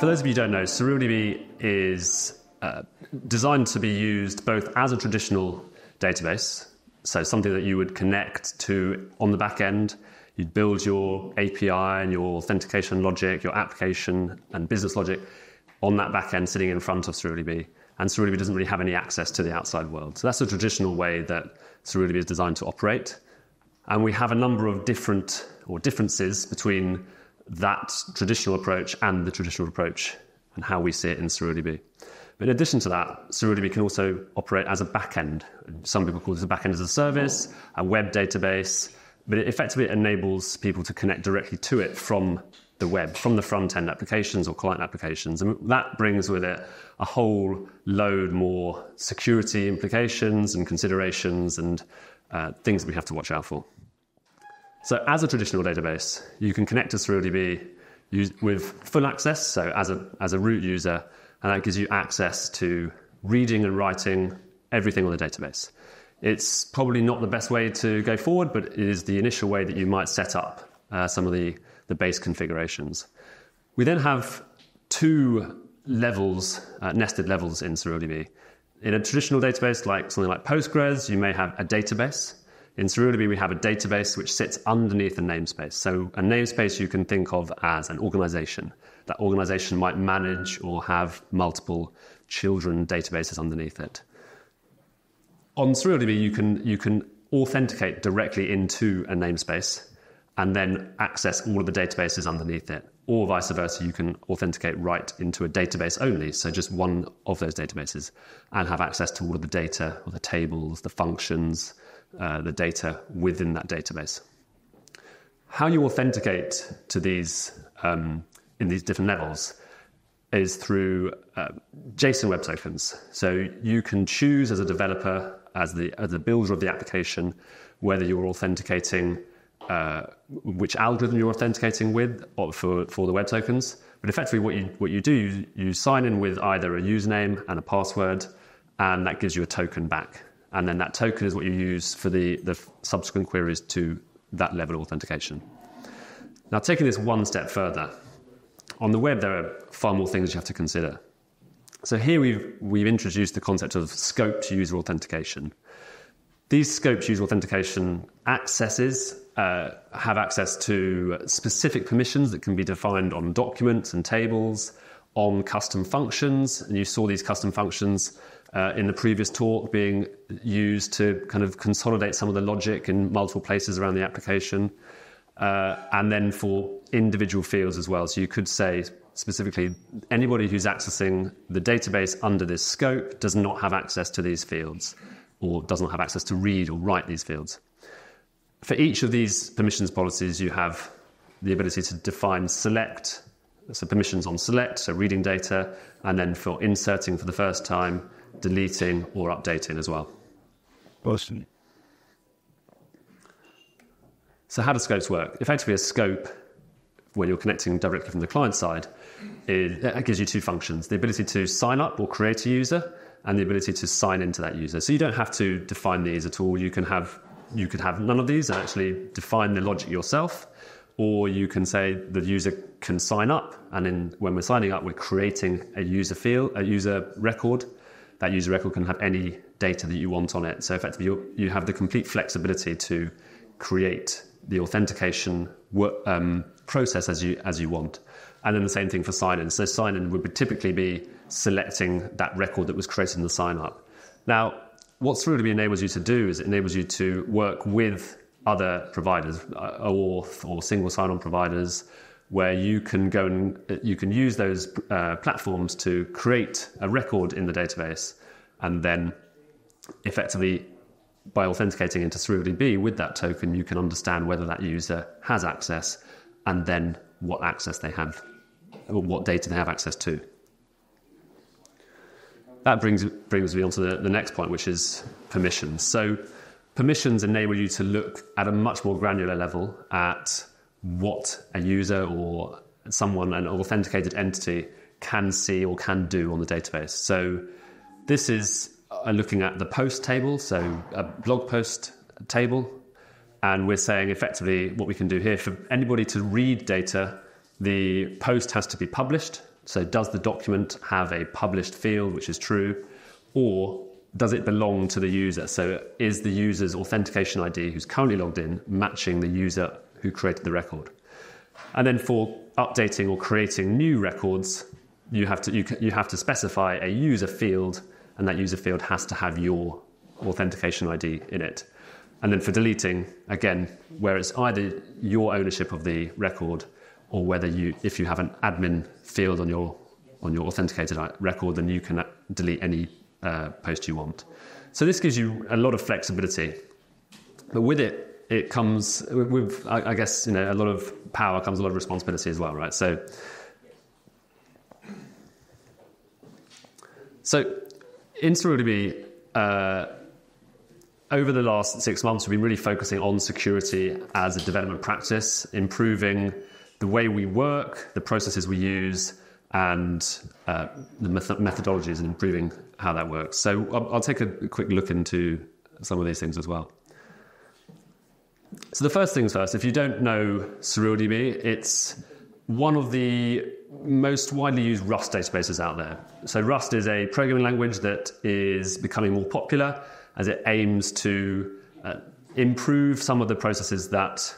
For those of you who don't know, SerilDB is designed to be used both as a traditional database, so something that you would connect to on the back end. You'd build your API and your authentication logic, your application and business logic on that back end sitting in front of SerilDB. And SerilDB doesn't really have any access to the outside world. So that's a traditional way that SerilDB is designed to operate. And we have a number of differences between that traditional approach and the traditional approach and how we see it in SerilDB. But in addition to that, SerilDB can also operate as a backend. Some people call this a backend as a service, a web database, but it effectively enables people to connect directly to it from the web, from the front-end applications or client applications. And that brings with it a whole load more security implications and considerations and things that we have to watch out for. So as a traditional database, you can connect to SerilDB with full access, so as a root user, and that gives you access to reading and writing everything on the database. It's probably not the best way to go forward, but it is the initial way that you might set up some of the base configurations. We then have two levels, nested levels in SerilDB. In a traditional database, like something like Postgres, you may have a database. In SerilDB, we have a database which sits underneath a namespace. So a namespace you can think of as an organization. That organization might manage or have multiple children databases underneath it. On SerilDB, you can authenticate directly into a namespace and then access all of the databases underneath it. Or vice versa, you can authenticate right into a database only, so just one of those databases, and have access to all of the data, or the tables, the functions, the data within that database. How you authenticate to these in these different levels is through JSON Web Tokens. So you can choose as a developer, as the builder of the application, whether you're authenticating which algorithm you're authenticating with for the web tokens. But effectively what you do, you sign in with either a username and a password, and that gives you a token back. And then that token is what you use for the subsequent queries to that level of authentication. Now, taking this one step further, on the web there are far more things you have to consider. So here we've introduced the concept of scoped user authentication. These scoped user authentication accesses have access to specific permissions that can be defined on documents and tables, on custom functions. And you saw these custom functions in the previous talk being used to kind of consolidate some of the logic in multiple places around the application. And then for individual fields as well. So you could say specifically, anybody who's accessing the database under this scope does not have access to these fields, or does not have access to read or write these fields. For each of these permissions policies, you have the ability to define select, so permissions on select, so reading data, and then for inserting for the first time, deleting or updating as well. Awesome. So how do scopes work? Effectively, a scope, when you're connecting directly from the client side, it gives you two functions: the ability to sign up or create a user, and the ability to sign into that user. So you don't have to define these at all. You could have none of these and actually define the logic yourself, or you can say the user can sign up, and then when we're signing up, we're creating a user field, a user record. That user record can have any data that you want on it. So effectively, you have the complete flexibility to create the authentication process as you want. And then the same thing for sign-in. So sign-in would typically be selecting that record that was created in the sign-up. Now, what SerilDB enables you to do is it enables you to work with other providers, OAuth or single sign-on providers, where you can go and you can use those platforms to create a record in the database, and then effectively, by authenticating into SerilDB with that token, you can understand whether that user has access and then what access they have, or what data they have access to. That brings me on to the next point, which is permissions. So permissions enable you to look at a much more granular level at what a user or an authenticated entity can see or can do on the database. So this is looking at the post table, so a blog post table, and we're saying effectively what we can do here, for anybody to read data, the post has to be published So does the document have a published field, which is true, or does it belong to the user? So is the user's authentication ID who's currently logged in matching the user who created the record? And then for updating or creating new records, you have to specify a user field, and that user field has to have your authentication ID in it. And then for deleting, again, where it's either your ownership of the record, or whether if you have an admin field on your authenticated record, then you can delete any post you want. So this gives you a lot of flexibility, but with it comes with, I guess, a lot of power comes a lot of responsibility as well, right? So in SecureDB, over the last 6 months, we've been really focusing on security as a development practice, improving the way we work, the processes we use, and the methodologies, and improving how that works. So I'll take a quick look into some of these things as well. So the first things first, if you don't know SecureDB, it's one of the most widely used Rust databases out there. So Rust is a programming language that is becoming more popular as it aims to improve some of the processes that,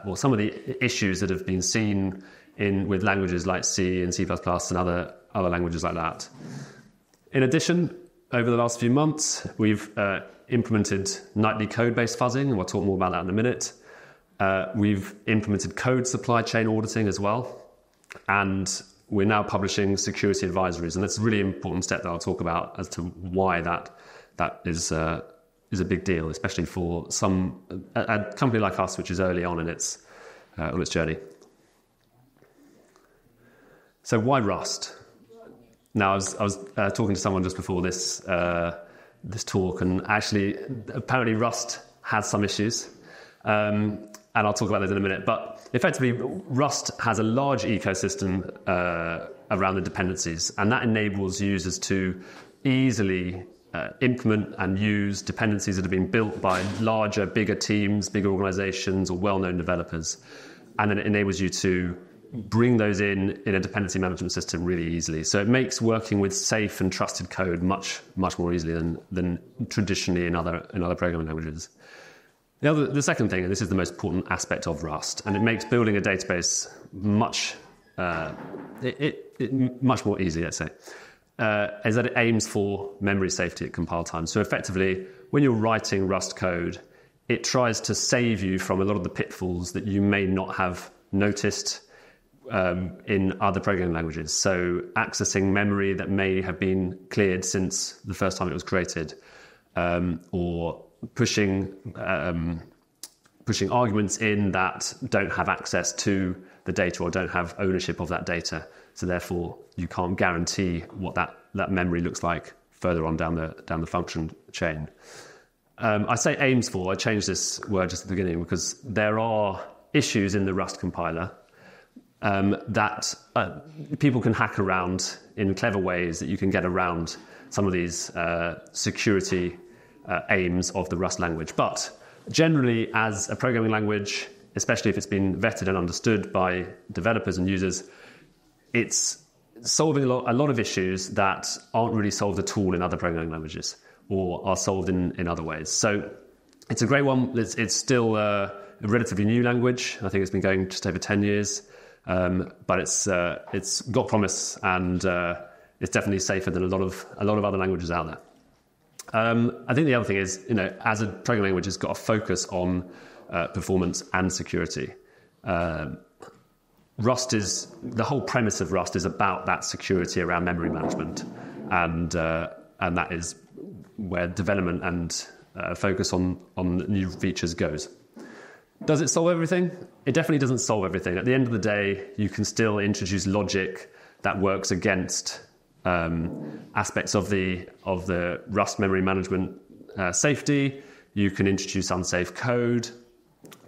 or some of the issues that have been seen with languages like C and C++ and other languages like that. In addition, over the last few months, we've implemented nightly code-based fuzzing, and we'll talk more about that in a minute. We've implemented code supply chain auditing as well, and we're now publishing security advisories, and that's a really important step that I'll talk about as to why that is a big deal, especially for a company like us, which is early on in its journey. So why Rust? Now, I was talking to someone just before this talk, and actually, apparently Rust has some issues, and I'll talk about those in a minute. But effectively, Rust has a large ecosystem around the dependencies, and that enables users to easily implement and use dependencies that have been built by larger, bigger teams, bigger organizations, or well-known developers. And then it enables you to bring those in a dependency management system really easily. So it makes working with safe and trusted code much more easily than traditionally in other programming languages. The second thing, and this is the most important aspect of Rust, and it makes building a database much more easy, let's say, is that it aims for memory safety at compile time. So effectively, when you're writing Rust code, it tries to save you from a lot of the pitfalls that you may not have noticed in other programming languages. So accessing memory that may have been cleared since the first time it was created, or pushing arguments in that don't have access to the data or don't have ownership of that data. So therefore, you can't guarantee what that memory looks like further on down the function chain. I say aims for. I changed this word just at the beginning because there are issues in the Rust compiler that people can hack around in clever ways, that you can get around some of these security aims of the Rust language. But generally, as a programming language, especially if it's been vetted and understood by developers and users, it's solving a lot of issues that aren't really solved at all in other programming languages, or are solved in other ways. So it's a great one. It's still a relatively new language. I think it's been going just over 10 years. But it's got promise, and it's definitely safer than a lot of other languages out there. I think the other thing is, as a programming language, it's got a focus on performance and security. The whole premise of Rust is about that security around memory management, and that is where development and focus on new features goes. Does it solve everything? It definitely doesn't solve everything. At the end of the day, you can still introduce logic that works against aspects of the Rust memory management safety. You can introduce unsafe code,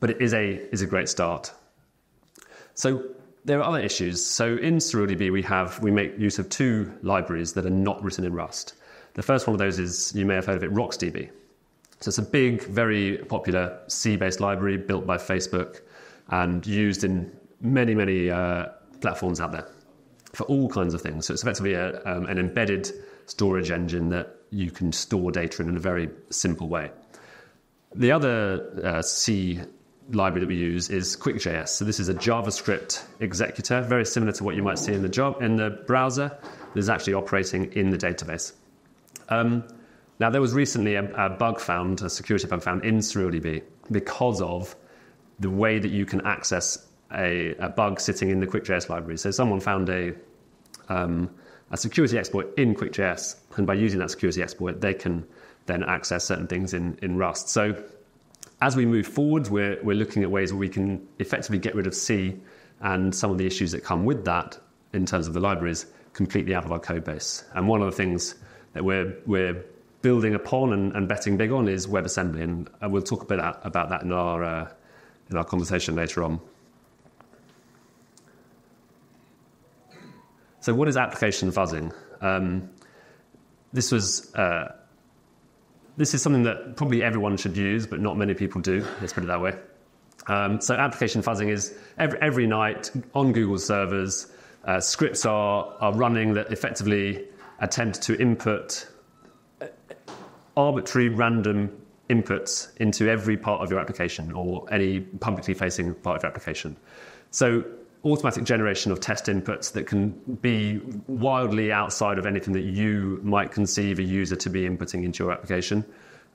but it is a great start. So there are other issues. So in SecureDB, we make use of two libraries that are not written in Rust. The first one of those is, you may have heard of it, RocksDB. So it's a big, very popular C-based library built by Facebook and used in many platforms out there. for all kinds of things. So it's effectively an embedded storage engine that you can store data in a very simple way. The other C library that we use is QuickJS. So this is a JavaScript executor, very similar to what you might see in the browser. That is actually operating in the database. Now, there was recently a security bug found in SecureDB because of the way that you can access a bug sitting in the QuickJS library. So someone found a security exploit in QuickJS, and by using that security exploit, they can then access certain things in Rust. So as we move forward, we're looking at ways where we can effectively get rid of C and some of the issues that come with that in terms of the libraries completely out of our code base. And one of the things that we're building upon and betting big on is WebAssembly, and we'll talk a bit about that in our conversation later on. So what is application fuzzing? This is something that probably everyone should use, but not many people do. Let's put it that way. So application fuzzing is every night on Google servers, scripts are running that effectively attempt to input arbitrary random inputs into every part of your application or any publicly facing part of your application. So automatic generation of test inputs that can be wildly outside of anything that you might conceive a user to be inputting into your application.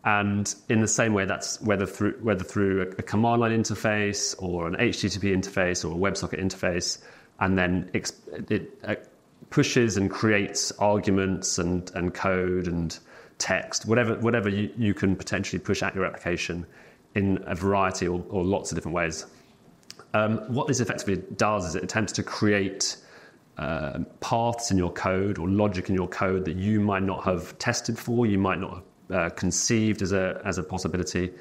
And in the same way, that's whether through a command line interface or an HTTP interface or a WebSocket interface, and then it pushes and creates arguments and code and text, whatever you can potentially push at your application in a variety or lots of different ways. What this effectively does is it attempts to create paths in your code or logic in your code that you might not have tested for, you might not have conceived as a possibility,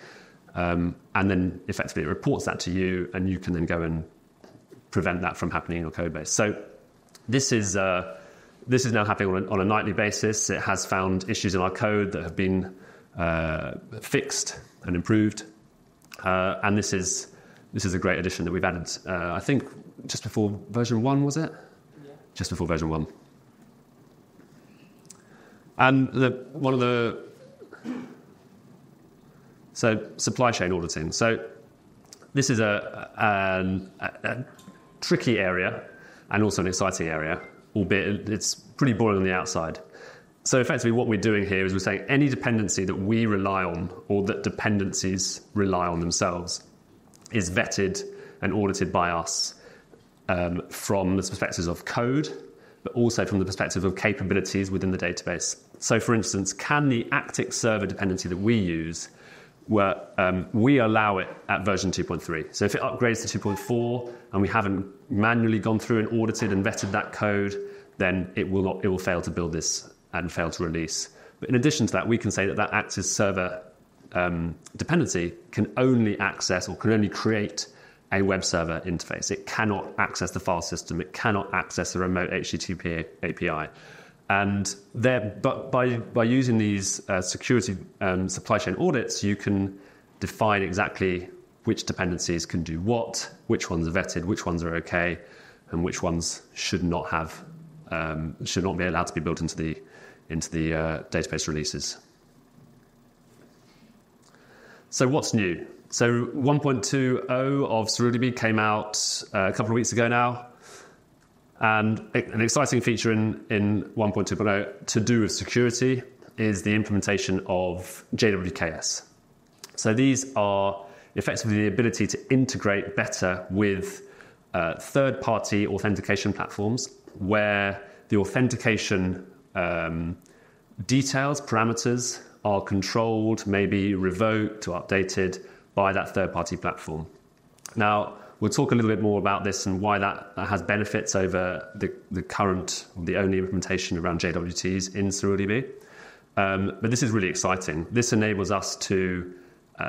and then effectively it reports that to you, and you can then go and prevent that from happening in your code base. So this is now happening on a nightly basis. It has found issues in our code that have been fixed and improved, and this is a great addition that we've added. I think just before version 1, was it? Yeah. Just before version 1. And supply chain auditing. So this is a tricky area and also an exciting area, albeit it's pretty boring on the outside. So effectively what we're doing here is we're saying any dependency that we rely on or that dependencies rely on themselves is vetted and audited by us from the perspectives of code, but also from the perspective of capabilities within the database. So for instance, can the Actic server dependency that we use, where we allow it at version 2.3. So if it upgrades to 2.4 and we haven't manually gone through and audited and vetted that code, then it will fail to build this and fail to release. But in addition to that, we can say that Actic server dependency can only access or can only create a web server interface. It cannot access the file system. It cannot access a remote HTTP API. And but by using these security supply chain audits, you can define exactly which dependencies can do what, which ones are vetted, which ones are okay, and which ones should not be allowed to be built into the database releases. So what's new? So 1.20 of SecureDB came out a couple of weeks ago now. And an exciting feature in 1.2.0 to do with security is the implementation of JWKs. So these are effectively the ability to integrate better with third-party authentication platforms where the authentication details, parameters are controlled, maybe revoked or updated by that third-party platform. Now, we'll talk a little bit more about this and why that has benefits over the current, the only implementation around JWTs in SecureDB. But this is really exciting. This enables us to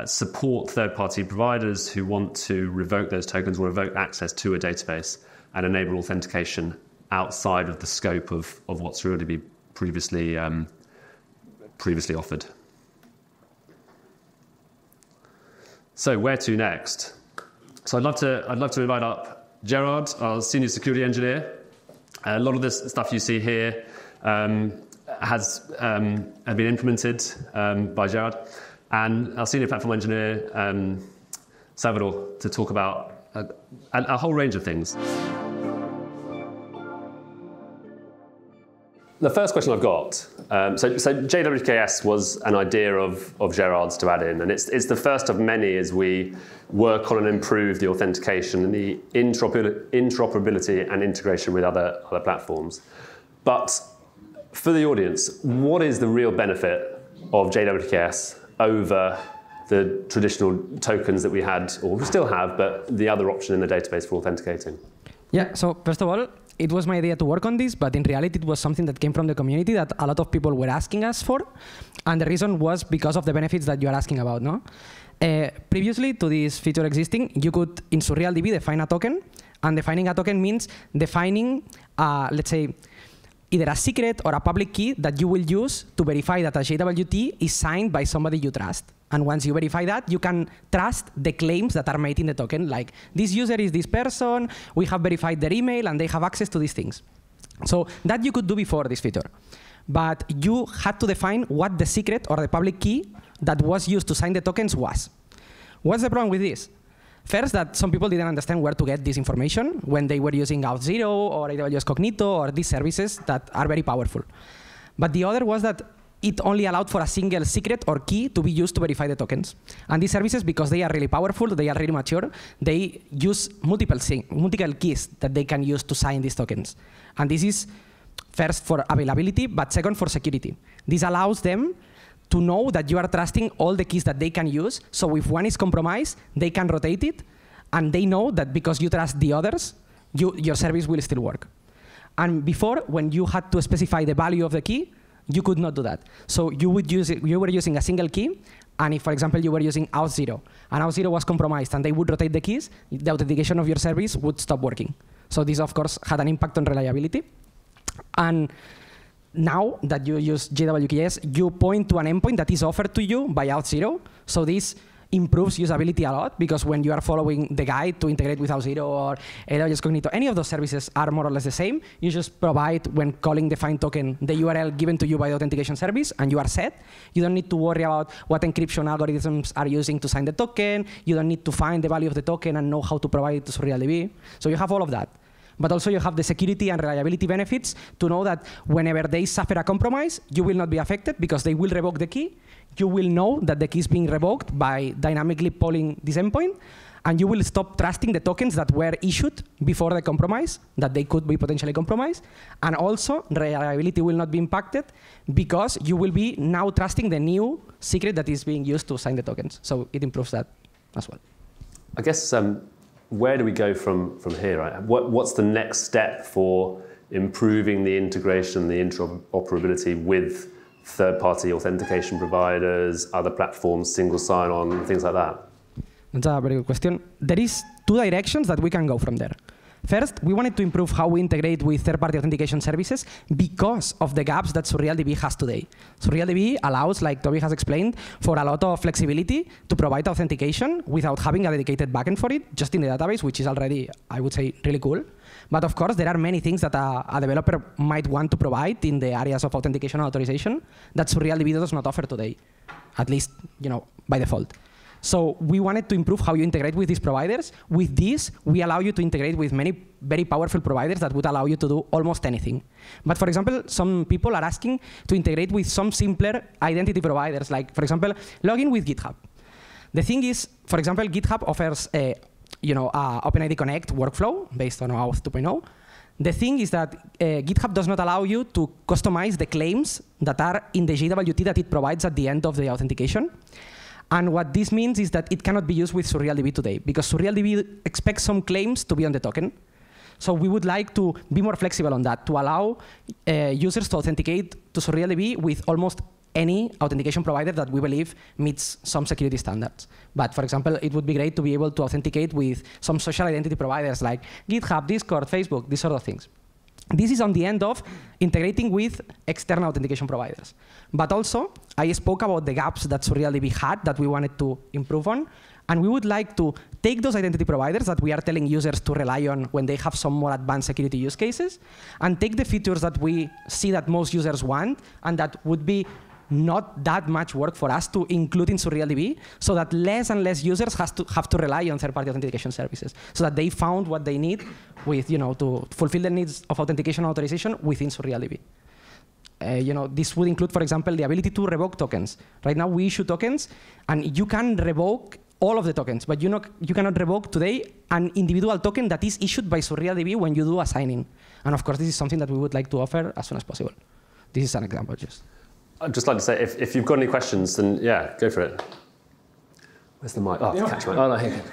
support third-party providers who want to revoke those tokens or revoke access to a database and enable authentication outside of the scope of what SecureDB previously offered. So where to next? So I'd love to invite up Gerard, our senior security engineer, A lot of this stuff you see here has been implemented by Gerard, and our senior platform engineer, Salvador, to talk about a whole range of things. The first question I've got, so JWKS was an idea of Gerard's to add in, and it's the first of many as we work on and improve the authentication and the interoperability and integration with other platforms. But for the audience, what is the real benefit of JWKS over the traditional tokens that we had, or we still have, but the other option in the database for authenticating? Yeah, so first of all, it was my idea to work on this, but in reality, it was something that came from the community that a lot of people were asking us for. And the reason was because of the benefits that you are asking about, no? Previously to this feature existing, you could, in SurrealDB, define a token. And defining a token means defining, let's say, either a secret or a public key that you will use to verify that a JWT is signed by somebody you trust. And once you verify that, you can trust the claims that are made in the token, like this user is this person, we have verified their email, and they have access to these things. So that you could do before this feature. But you had to define what the secret or the public key that was used to sign the tokens was. What's the problem with this? First, that some people didn't understand where to get this information when they were using Auth0 or AWS Cognito or these services that are very powerful. But the other was that it only allowed for a single secret or key to be used to verify the tokens. And these services, because they are really powerful, they are really mature, they use multiple keys that they can use to sign these tokens. And this is first for availability, but second for security. This allows them to know that you are trusting all the keys that they can use, so if one is compromised, they can rotate it, and they know that because you trust the others, your service will still work. And before, when you had to specify the value of the key, you could not do that. So you were using a single key, and if, for example, you were using Auth0, and Auth0 was compromised, and they would rotate the keys, the authentication of your service would stop working. So this, of course, had an impact on reliability. And now that you use JWKS, you point to an endpoint that is offered to you by Auth0. So this improves usability a lot, because when you are following the guide to integrate with Auth0 or AWS Cognito, any of those services are more or less the same. You just provide, when calling define token, the URL given to you by the authentication service, and you are set. You don't need to worry about what encryption algorithms are using to sign the token. You don't need to find the value of the token and know how to provide it to SurrealDB. So you have all of that. But also you have the security and reliability benefits to know that whenever they suffer a compromise, you will not be affected because they will revoke the key. You will know that the key is being revoked by dynamically polling this endpoint, and you will stop trusting the tokens that were issued before the compromise, that they could be potentially compromised. And also, reliability will not be impacted because you will be now trusting the new secret that is being used to sign the tokens. So it improves that as well. I guess, where do we go from here? Right? What's the next step for improving the integration, the interoperability with third-party authentication providers, other platforms, single sign-on, things like that? That's a very good question. There is two directions that we can go from there. First, we wanted to improve how we integrate with third-party authentication services because of the gaps that SurrealDB has today. SurrealDB allows, like Toby has explained, for a lot of flexibility to provide authentication without having a dedicated backend for it, just in the database, which is already, I would say, really cool. But of course, there are many things that a developer might want to provide in the areas of authentication and authorization that SurrealDB does not offer today, at least, by default. So we wanted to improve how you integrate with these providers. With this, we allow you to integrate with many very powerful providers that would allow you to do almost anything. But for example, some people are asking to integrate with some simpler identity providers, like, for example, login with GitHub. The thing is, for example, GitHub offers a OpenID Connect workflow based on Auth 2.0. The thing is that GitHub does not allow you to customize the claims that are in the JWT that it provides at the end of the authentication. And what this means is that it cannot be used with SurrealDB today, because SurrealDB expects some claims to be on the token. So we would like to be more flexible on that, to allow users to authenticate to SurrealDB with almost any authentication provider that we believe meets some security standards. But for example, it would be great to be able to authenticate with some social identity providers like GitHub, Discord, Facebook, these sort of things. This is on the end of integrating with external authentication providers. But also, I spoke about the gaps that SurrealDB had that we wanted to improve on. And we would like to take those identity providers that we are telling users to rely on when they have some more advanced security use cases, and take the features that we see that most users want, and that would be not that much work for us to include in SurrealDB, so that less and less users have to rely on third-party authentication services, so that they found what they need with, to fulfill the needs of authentication and authorization within SurrealDB. This would include, for example, the ability to revoke tokens. Right now, we issue tokens, and you can revoke all of the tokens, but you cannot revoke today an individual token that is issued by SurrealDB when you do a sign-in. And of course, this is something that we would like to offer as soon as possible. This is an example, just. I'd just like to say, if you've got any questions, then yeah, go for it. Where's the mic? Oh, catch mic. Oh, no, here.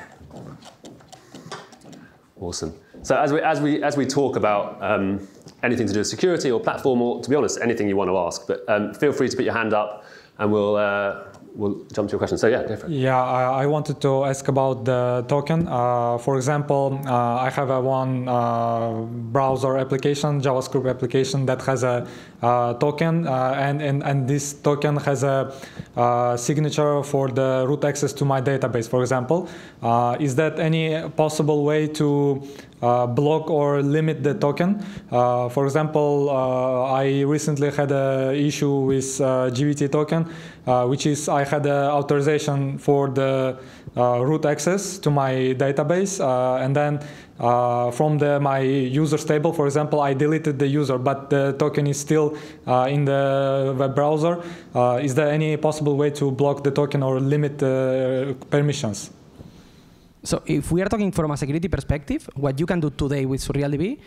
Awesome. So as we talk about anything to do with security or platform, or to be honest, anything you want to ask, but feel free to put your hand up, and we'll jump to your question. So yeah, go for it. Yeah, I wanted to ask about the token. For example, I have one browser application, JavaScript application that has a token, and this token has a signature for the root access to my database, for example. Is that any possible way to block or limit the token? For example, I recently had an issue with GVT token, which is I had authorization for the root access to my database, and then from my users table, for example, I deleted the user, but the token is still in the web browser. Is there any possible way to block the token or limit the permissions? So if we are talking from a security perspective, what you can do today with SurrealDB,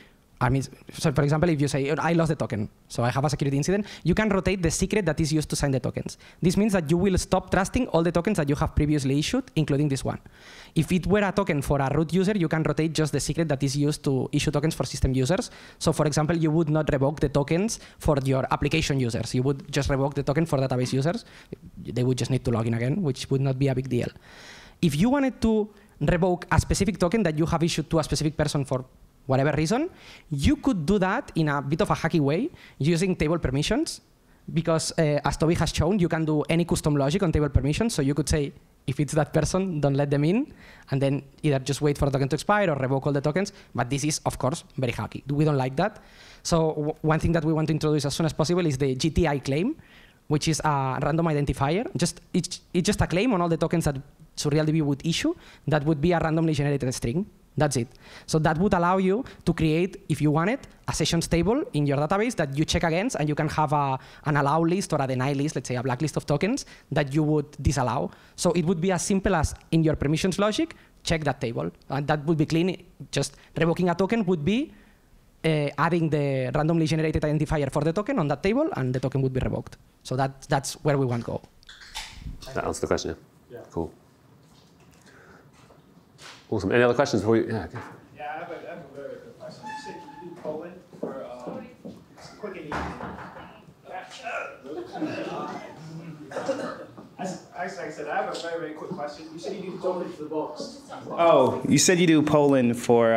so for example, if you say, I lost the token, so I have a security incident, you can rotate the secret that is used to sign the tokens. This means that you will stop trusting all the tokens that you have previously issued, including this one. If it were a token for a root user, you can rotate just the secret that is used to issue tokens for system users. So for example, you would not revoke the tokens for your application users. You would just revoke the token for database users. They would just need to log in again, which would not be a big deal. If you wanted to revoke a specific token that you have issued to a specific person for whatever reason, you could do that in a bit of a hacky way using table permissions, because as Toby has shown, you can do any custom logic on table permissions. So you could say, if it's that person, don't let them in, and then either just wait for the token to expire or revoke all the tokens. But this is, of course, very hacky. We don't like that. So one thing that we want to introduce as soon as possible is the GTI claim, which is a random identifier. It's just a claim on all the tokens that SurrealDB would issue that would be a randomly generated string. That's it. So that would allow you to create, if you want it, a sessions table in your database that you check against, and you can have an allow list or a deny list, let's say a blacklist of tokens that you would disallow. So it would be as simple as, in your permissions logic, check that table. And that would be clean. Just revoking a token would be adding the randomly generated identifier for the token on that table, and the token would be revoked. So that's where we want to go. That answers the question. Yeah. Cool. Awesome. Any other questions before you? Yeah, go. Yeah, I have a very good question. You said you do polling for quick and easy. Like I said, I have a very, very quick question. You said you do polling for the books. Oh, you said you do polling for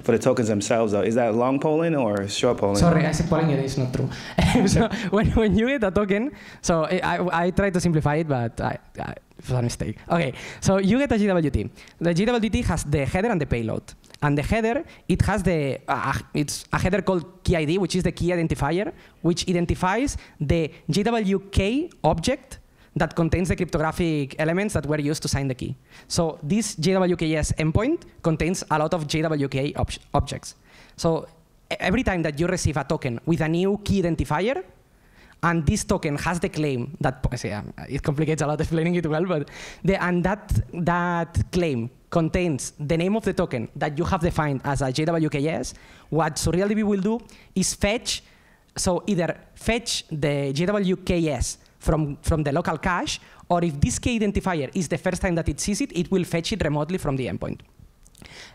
the tokens themselves, though. Is that long polling or short polling? Sorry, I said polling, it is not true. So when you get a token, so I try to simplify it, but it was a mistake. Okay, so you get a JWT. The JWT has the header and the payload. And the header, it has it's a header called key ID, which is the key identifier, which identifies the JWK object that contains the cryptographic elements that were used to sign the key. So this JWKS endpoint contains a lot of JWK objects. So every time that you receive a token with a new key identifier, and this token has the claim that, it complicates a lot explaining it well, but that claim contains the name of the token that you have defined as a JWKS, what SurrealDB will do is fetch, so either fetch the JWKS from the local cache, or if this key identifier is the first time that it sees it, it will fetch it remotely from the endpoint.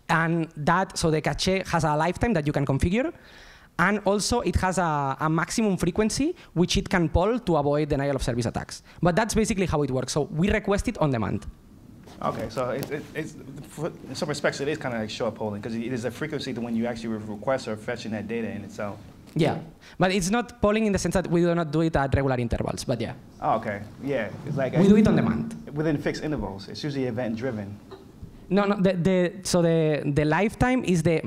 And so the cache has a lifetime that you can configure, and also it has a maximum frequency which it can poll to avoid denial of service attacks. But that's basically how it works. So we request it on demand. Okay, so it's in some respects it is kind of like short polling, because it is a frequency to when you actually request or fetching that data in itself. Yeah, but it's not polling in the sense that we do not do it at regular intervals, but yeah. Oh, okay. Yeah, it's like We do it on demand. within fixed intervals. It's usually event-driven. No, so the lifetime is the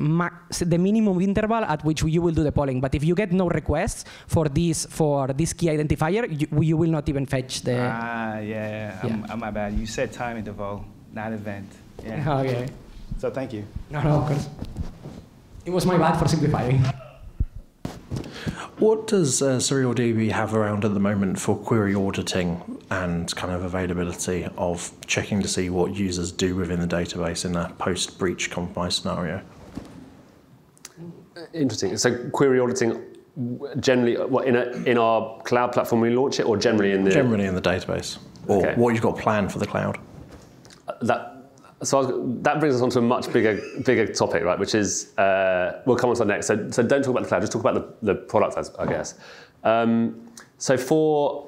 minimum interval at which you will do the polling. But if you get no requests for this key identifier, you will not even fetch the. Yeah. I'm my bad. You said time interval, not event. Yeah. Okay. So thank you. No, of course. It was my bad for simplifying. What does SerialDB have around at the moment for query auditing and kind of availability of checking to see what users do within the database in a post-breach compromise scenario? Interesting. So query auditing generally in our cloud platform when we launch it, or generally in the database, or what you've got planned for the cloud? That brings us on to a much bigger topic, right? Which is we'll come on to that next. So don't talk about the cloud. Just talk about the product, I guess. So for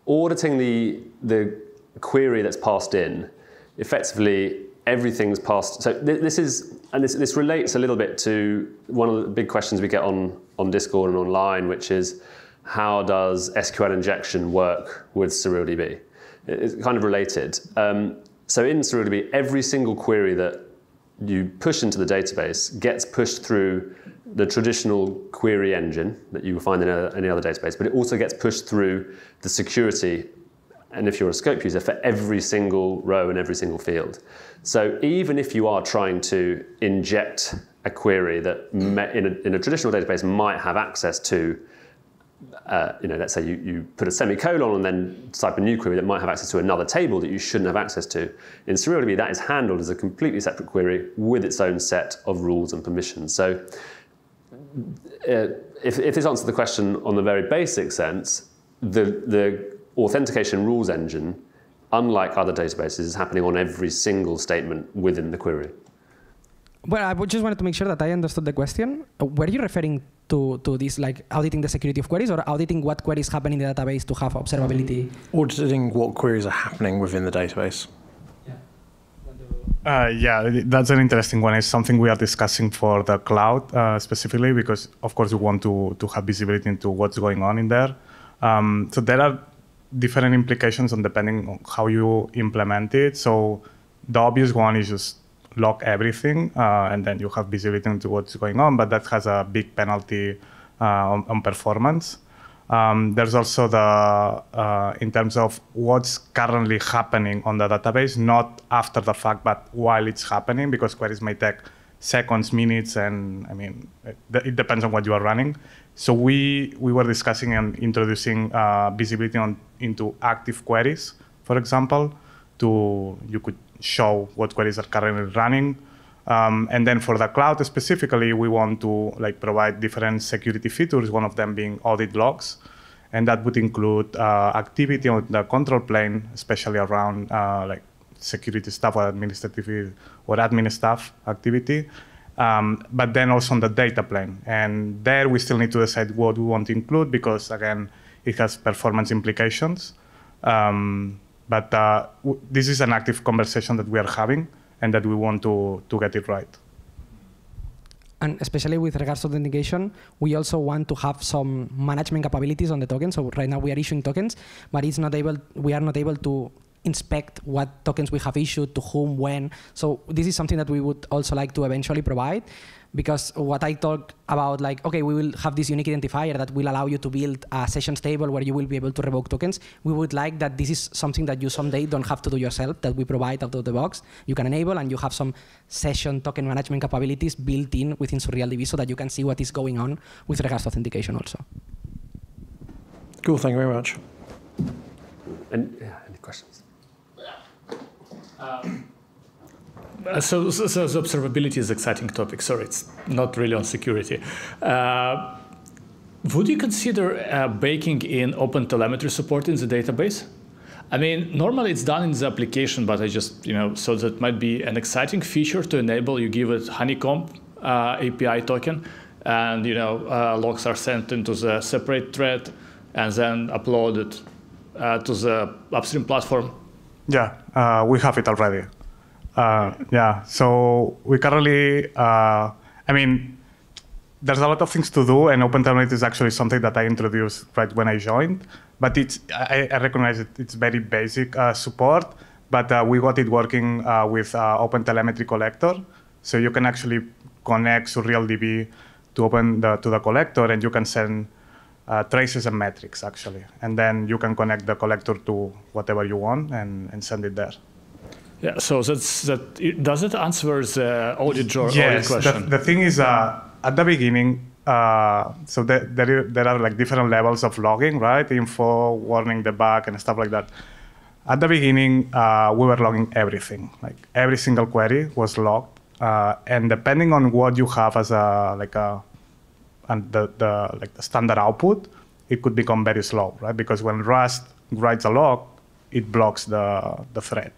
auditing the query that's passed in, effectively everything's passed. So this relates a little bit to one of the big questions we get on Discord and online, which is how does SQL injection work with SerialDB? It's kind of related. So in SerialDB, every single query that you push into the database gets pushed through the traditional query engine that you will find in any other database, but it also gets pushed through the security, and if you're a scope user, for every single row and every single field. So even if you are trying to inject a query that in a traditional database might have access to, let's say you put a semicolon and then type a new query that might have access to another table that you shouldn't have access to. In SerialDB, that is handled as a completely separate query with its own set of rules and permissions. So if this answers the question on the very basic sense, the authentication rules engine, unlike other databases, is happening on every single statement within the query. Well, I just wanted to make sure that I understood the question. Were you referring to this, like auditing the security of queries, or auditing what queries happen in the database to have observability? Auditing what queries are happening within the database. That's an interesting one. It's something we are discussing for the cloud specifically because, of course, we want to have visibility into what's going on in there. So there are different implications on depending on how you implement it. So the obvious one is just log everything, and then you have visibility into what's going on, but that has a big penalty on performance. There's also in terms of what's currently happening on the database, not after the fact, but while it's happening, because queries may take seconds, minutes, and it depends on what you are running. So we were discussing and introducing visibility into active queries, for example, you could show what queries are currently running. And then for the cloud specifically, we want to provide different security features, one of them being audit logs. And that would include activity on the control plane, especially around security stuff or administrative or admin staff activity. But then also on the data plane. And there we still need to decide what we want to include because, again, it has performance implications. But this is an active conversation that we are having and that we want to get it right. And especially with regards to authentication, we also want to have some management capabilities on the token. So right now we are issuing tokens, but we are not able to inspect what tokens we have issued, to whom, when. So this is something that we would also like to eventually provide, because what I talked about, we will have this unique identifier that will allow you to build a sessions table where you will be able to revoke tokens. We would like that this is something that you someday don't have to do yourself, that we provide out of the box. You can enable, and you have some session token management capabilities built in within SerialDB so that you can see what is going on with regards to authentication also. Cool, thank you very much. Any questions? So observability is an exciting topic. Sorry, it's not really on security. Would you consider baking in OpenTelemetry support in the database? Normally it's done in the application, but I just, so that might be an exciting feature to enable. You give it Honeycomb API token, and, logs are sent into the separate thread and then uploaded to the upstream platform. Yeah, we have it already. there's a lot of things to do, and OpenTelemetry is actually something that I introduced right when I joined. But I recognize it's very basic support, but we got it working with OpenTelemetry collector. So you can actually connect SurrealDB to the collector, and you can send traces and metrics, actually. And then you can connect the collector to whatever you want and send it there. Yeah, so does it answer the audit yes, question? The thing is, at the beginning, so there are like different levels of logging, right? Info, warning, debug, and stuff like that. At the beginning, we were logging everything. Like every single query was logged, and depending on what you have as the standard output, it could become very slow, right? Because when Rust writes a log, it blocks the thread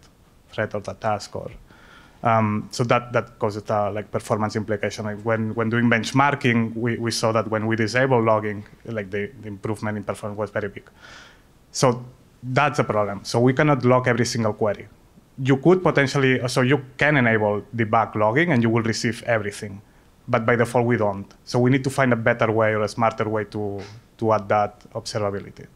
or the task, or so that causes like performance implication. Like when doing benchmarking, we saw that when we disable logging, like the improvement in performance was very big. So that's a problem. So we cannot log every single query. You could potentially, so you can enable debug logging and you will receive everything, but by default we don't. So we need to find a better way or a smarter way to add that observability.